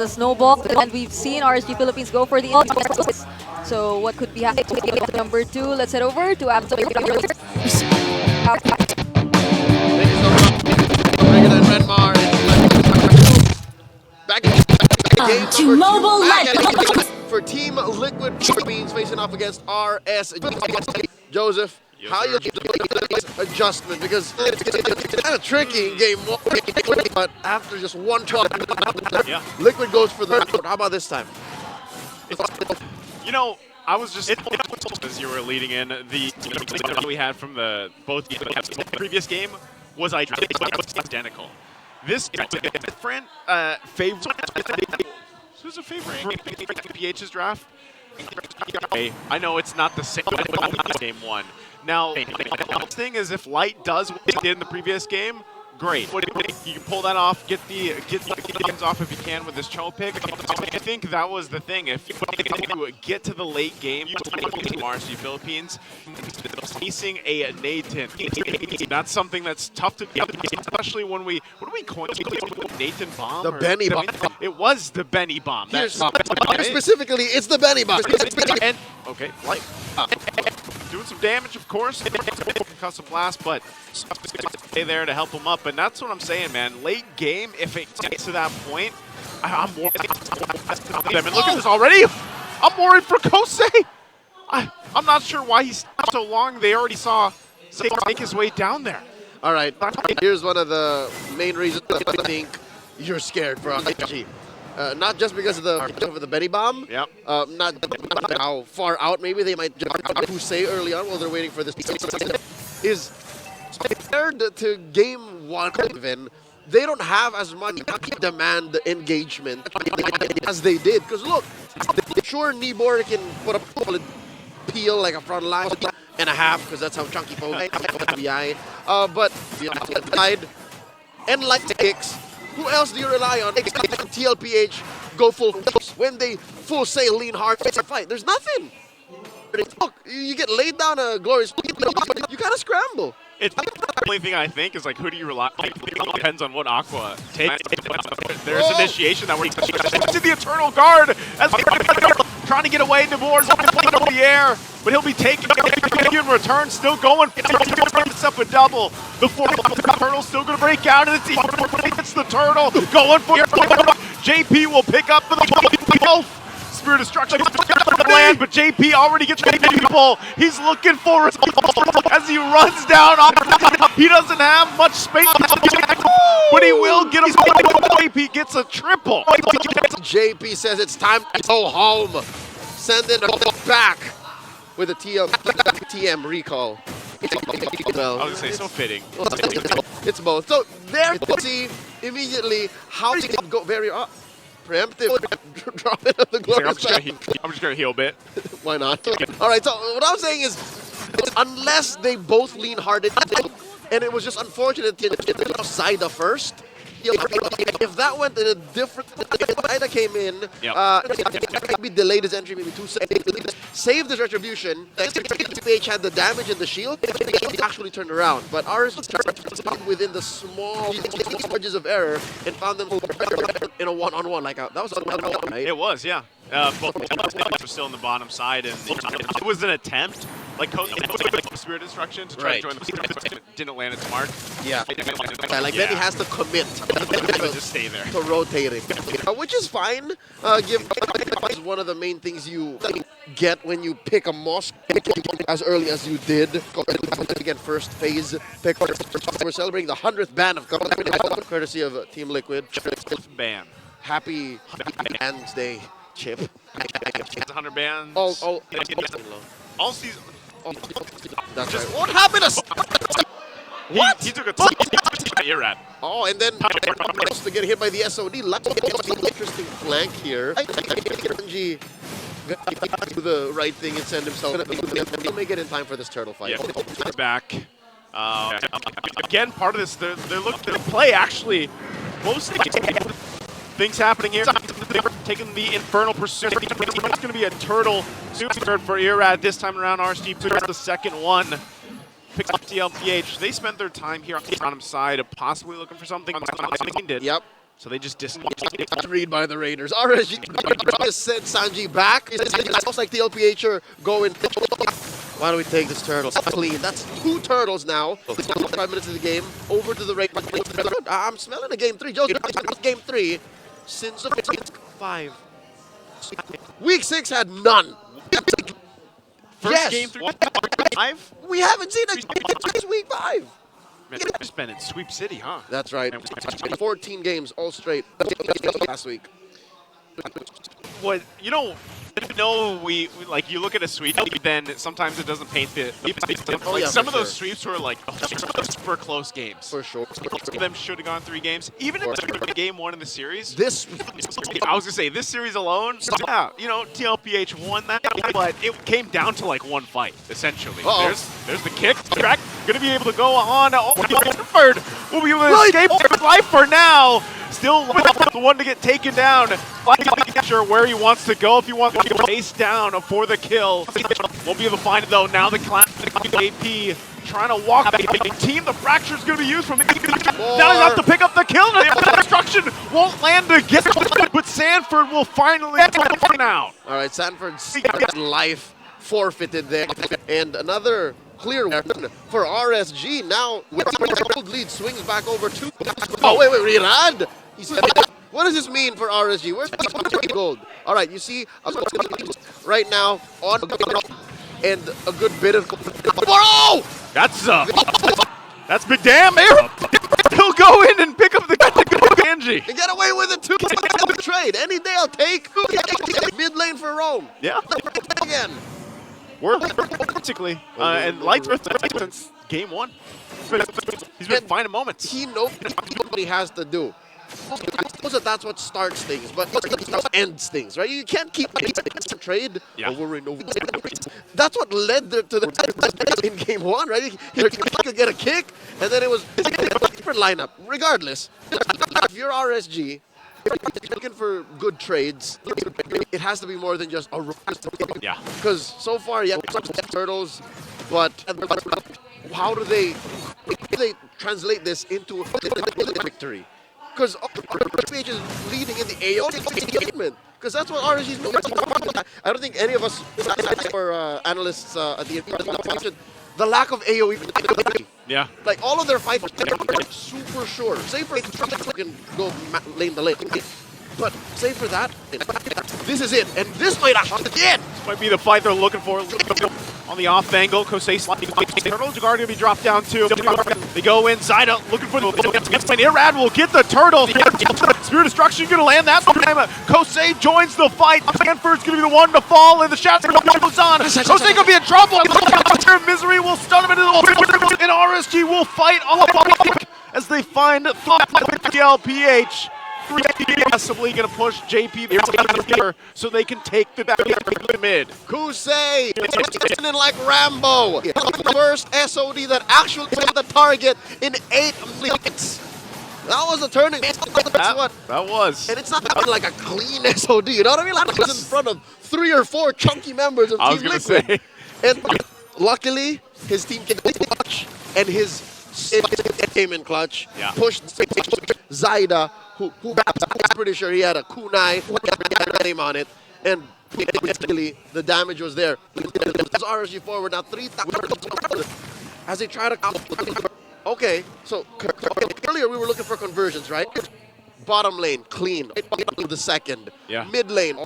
the snowball, and we've seen RSG Philippines go for the so what could be happening? Number 2, let's head over to Thank you so much. Regular and Redmar. Back in game to Mobile Legends for Team Liquid Philippines facing off against RSG. Joseph, Yes, how sir. you this adjustment, because it's kind of tricky in game 1, but after just 1-12, Yeah. Liquid goes for the. How about this time? You know, I was just as you were leading in the we had from the previous game was identical. This different favorite. Who's a favorite? PH's draft. I know it's not the same game 1. Now, the thing is, if Light does what he did in the previous game, great. You can pull that off, get the games off if you can with this Cho pick. I think that was the thing. If you get to the late game, RSG Philippines facing a Nathan, that's something that's tough to do, especially when we what do we coin Nathan bomb? The Benny bomb. It was the Benny bomb. Here's, specifically, it's the Benny bomb. And okay, Light doing some damage, of course. Concussive blast, but stay there to help him up. And that's what I'm saying, man. Late game, if it gets to that point, I'm worried. I mean, look at this already. I'm worried for Kosei. I'm not sure why he's so long. They already saw make his way down there. All right, here's one of the main reasons I think you're scared for RSG. Not just because of the Benny bomb. Yep. Not how far out maybe they might say early on while they're waiting for this. Is compared to game 1 even, they don't have as much demand engagement as they did. Because look, sure Nibor can put a solid peel like a front line and a half, because that's how chunky BI. But side and like kicks. Who else do you rely on? TLPH go full force when they full sail, lean hard, fight. There's nothing. Look, you get laid down a glorious, you kind of scramble. It's the only thing I think is like, who do you rely on? It depends on what Aqua takes. There's initiation that we're to the Eternal Guard as trying to get away. Nevor's over the air, but he'll be taken in return. Still going. It's up a double. The Turtle's still going to break out of the team. It's the Turtle going for JP will pick up the Spirit Destruction land, but JP already gets people. He's looking for it as he runs down. He doesn't have much space, but he will get him. JP gets a triple. JP says it's time to go home. Send it back with a TM recall. I was going to say, so fitting. It's both. So there you see immediately how they can go very preemptive. Drop it at the glory. I'm just going to heal a bit. Why not? All right, so what I'm saying is, unless they both lean hard, and it was just unfortunate to side the first. If that went in a different that came in, maybe delayed his entry maybe 2 seconds, saved his retribution. PH had the damage and the shield, actually turned around. But ours within the small margins of error and found them in a one-on-one. Like that was right? It was, yeah. Both were still on the bottom side, and it was an attempt, like Spirit Destruction to try to join the didn't land its mark. Yeah, like then he has to commit to just stay there to rotating, which is fine. Is one of the main things you get when you pick a Moss as early as you did. Again, first phase pick. We're celebrating the 100th ban of courtesy of Team Liquid. Ban. Happy Bands Day, Chip. 100 bans. All season. That's Just right. What happened to? What? He took a you're at. Oh, and then to get hit by the SOD. Interesting flank here. ENG do the right thing and send himself. He'll make it in time for this turtle fight. Yeah, back. Again, part of this, they're looking to play actually. Most things happening here. They're taking the Infernal Pursuit. It's going to be a turtle suit for Irad this time around. RSG picks the second one. Picks up TLPH. They spent their time here on the bottom side of possibly looking for something. Yep. So they just Read by the Raiders. RSG just sent Sanji back. It looks like TLPH are going. Why don't we take this turtle? Clean. That's 2 turtles now. 5 minutes of the game. Over to the Raiders. I'm smelling a game 3. Joe, game 3 since the 5. Week 6 had none. First game 3, 5? We haven't seen a week 5. Man, it's been in Sweep City, huh? That's right. 14 games all straight last week. What we like. You look at a sweep, then sometimes it doesn't paint the. Like some of those sweeps were like super close games. For sure. Some of them should have gone 3 games. Even in game 1 in the series. I was gonna say this series alone. Yeah, TLPH won that, but it came down to like 1 fight essentially. There's the kick. Track gonna be able to go on. Third will be able to escape life for now. Still the one to get taken down. Not sure where he wants to go. If he wants to go face down for the kill. Won't be able to find it though. Now the classic AP trying to walk back. Team, the fracture is going to be used from now he's have to pick up the kill. The destruction won't land again. But Sanford will finally get out. All right, Sanford's life forfeited there. And another clear one for RSG. Now, with the lead, swings back over to. Oh, wait, Rirad. What does this mean for RSG? Where's the gold? All right, you see, right now on and a good bit of. Oh! That's big damn. He'll go in and pick up the ENG. And get away with it too. Trade any day I'll take. Mid lane for Rome. Yeah. Again. We're basically and Light's since game 1. He's been finding moments. He knows what he has to do. I suppose that's what starts things, but ends things, right? You can't keep trade over and over. That's what led to the in game 1, right? He could get a kick, and then it was a different lineup. Regardless, if you're RSG, if you're looking for good trades, it has to be more than just a because so far, turtles, but how do they translate this into a victory? Because PH is leading in the AO statement. Because that's what RSG is doing. I don't think any of us or analysts at the mentioned the lack of AO even. Yeah. Like all of their fights are super short. Say for can go lane the lane. But say for that, this is it. And this might actually again. This might be the fight they're looking for. On the off angle, Kosei sliding. Turtle Jaguar gonna be dropped down too. They go inside, looking for the. Irad will get the turtle. Spear Destruction gonna land that time. Kosei joins the fight. Sanford's gonna be the one to fall, and the shots goes on. Kosei gonna be in trouble. Misery will stun him into the. And RSG will fight all as they find MPLPH. Possibly going to push JP so they can take the mid. Kusei in like Rambo. First SOD that actually hit the target in 8 minutes. That was a turning. That was. And it's not like a clean SOD. You know what I mean? Like it was in front of 3 or 4 chunky members of Team Liquid. And luckily, his team can clutch and his came in clutch. Yeah. Pushed Zaida. Who I'm pretty sure he had a kunai name on it, and basically the damage was there. As RSG forward now 3,000 as they try to. Okay, so earlier we were looking for conversions, right? Bottom lane clean, the second. Yeah. Mid lane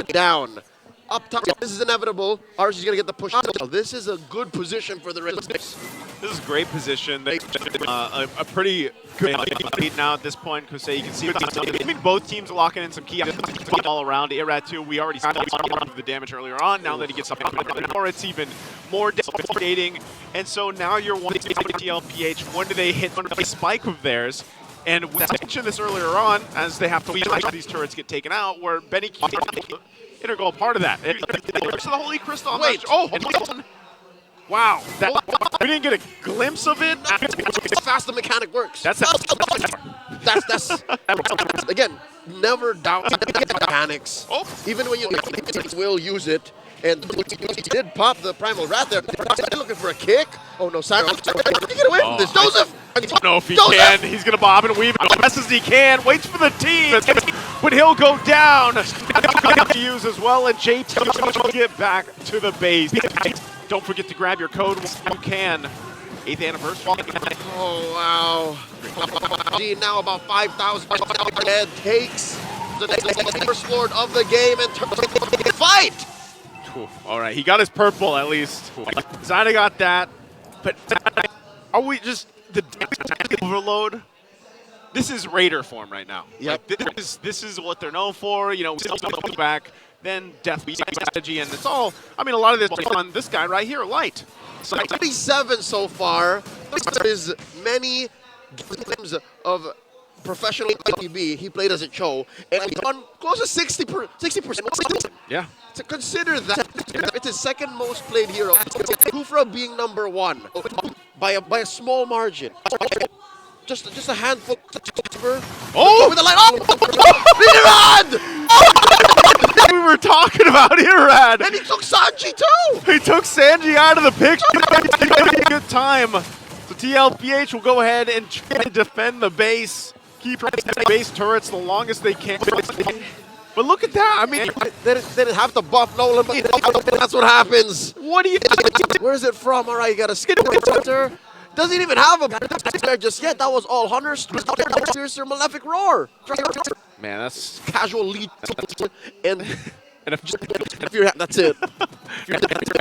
down. Up top, this is inevitable. RSG is gonna get the push. This is a good position for the rest. This is a great position. They a pretty good lead now at this point. Kosei, you can see. I mean, both teams are locking in some key all around. Irad too. We already saw the damage earlier on. Now that he gets up, or it's even more devastating. And so now you're one TLPH. When do they hit a spike of theirs? And we mentioned this earlier on, as they have to leave these turrets get taken out, where Benny. Integral part of that. So the Holy Crystal. Wait. Wow. We didn't get a glimpse of it. How fast the mechanic works. That's again, never doubt mechanics. Even when you will use it. And he did pop the Primal Wrath there. Looking for a kick. Oh no, Simon. Get away from this. Joseph! I don't know if he can. He's going to bob and weave as best as he can. Waits for the team, but he'll go down. Use as well, and JP will get back to the base. Don't forget to grab your code when you can. 8th anniversary. Oh, wow. Now about 5,000 head takes the first lord of the game and turns the fight. All right, he got his purple at least. Zyda got that, but are we just the overload? This is Raider form right now. Yep. Like, this is what they're known for. You know, back, then death strategy, and it's all. I mean, a lot of this on this guy right here, Light. 97 so far. There is many games of professional ITB. He played as a Cho, and he's on close to 60%. Yeah. To consider that, it's his second most played hero. Kufra being number 1 by a small margin. Just a handful. Oh! With the line. Oh! We were talking about Irad. And he took Sanji too. He took Sanji out of the picture. Good time. So TLPH will go ahead and try to defend the base. Keep base turrets the longest they can. But look at that. I mean, they didn't have to buff Nolan, but that's what happens. What do you? Where is it from? All right, you got a skid center. Doesn't even have a there just yet. That was all Hunter's Malefic Roar. Man, that's Casual lead. And if you're that's it.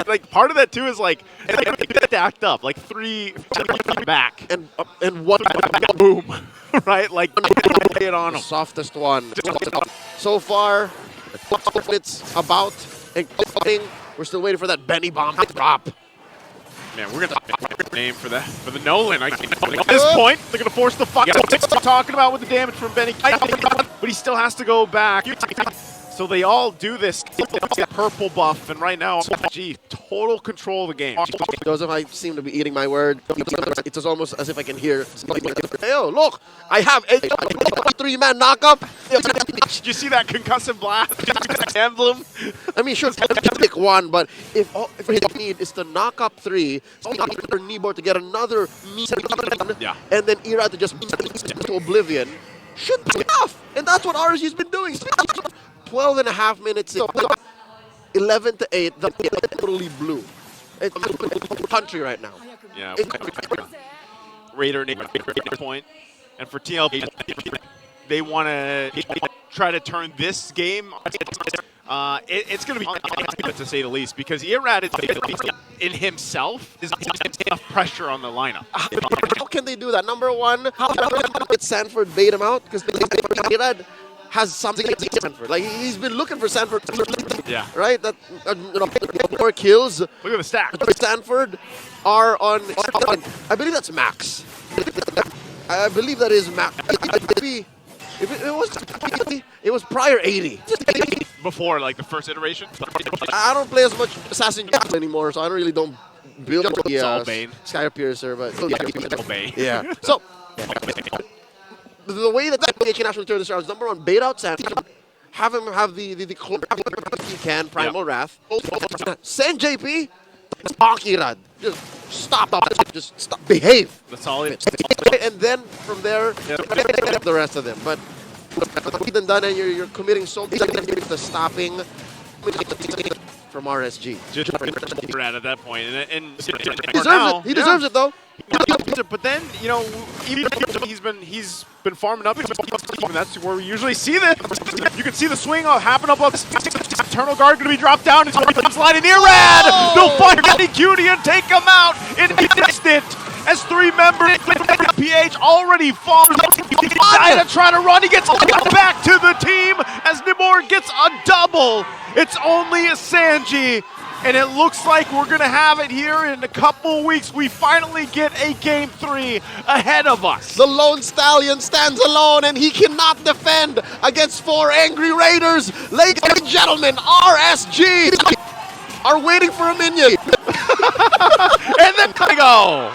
Like part of that too is like stacked up like 3 back and one boom, right? Like lay it on the him. softest one. So far, it's about and we're still waiting for that Benny bomb to drop. Man, we're gonna name for the Nolan. At this point, they're gonna force the fuck. Talking about with the damage from Benny, but he still has to go back. So they all do this purple buff, and right now, gee, total control of the game. Joseph, I seem to be eating my word. It's almost as if I can hear. Hey, oh, look, I have a 3-man knockup. Did you see that concussive blast emblem? I mean, sure, pick one, but if we need is to knock up 3, for Nibor to get another Yeah. and then Ira to just to oblivion, should be enough. And that's what RSG's been doing. 12.5 minutes in. 11 to 8, the totally blue. It's country right now. Yeah. Raider point. And for TLP, they want to try to turn this game. It's going to be to say the least, because Irad in himself is enough pressure on the lineup. How can they do that? Number one, how did Sanford bait him out? Because Irad has something against Sanford. Like, he's been looking for Sanford. Yeah. Right? That more kills. Look at the stack. Sanford are on, I believe that's max. I believe that is max. It was prior 80. Before, like, the first iteration? I don't play as much Assassin anymore, so I really don't build the Bane. Sky Piercer, but Bane. yeah. So the way that they can actually turn this around is number one, bait out Sanford, have him have the he can Primal Wrath, send JP, Akirad, just stop, behave. That's all it. And then from there, the rest of them. But done, and you're committing so much to stopping from RSG. Just Brad at that point, and he deserves it though. But then, you know, even he's been farming up, and that's where we usually see this. You can see the swing happen up. Eternal Guard going to be dropped down. It's sliding near Rad. They'll find Benny Cutie and take him out in an instant. As 3 members PH already fallen. Zyda trying to run. He gets back to the team as Nimor gets a double. It's only a Sanji. And it looks like we're going to have it here in a couple weeks. We finally get a Game 3 ahead of us. The Lone Stallion stands alone, and he cannot defend against 4 angry Raiders. Ladies and gentlemen, RSG are waiting for a minion. And then they go.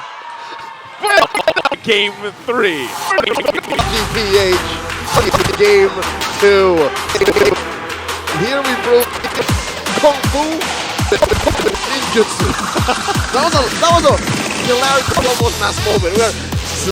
Game 3. GPH. Game 2. Here we broke Kung Fu. Ninjutsu. That was a hilarious almost mass moment.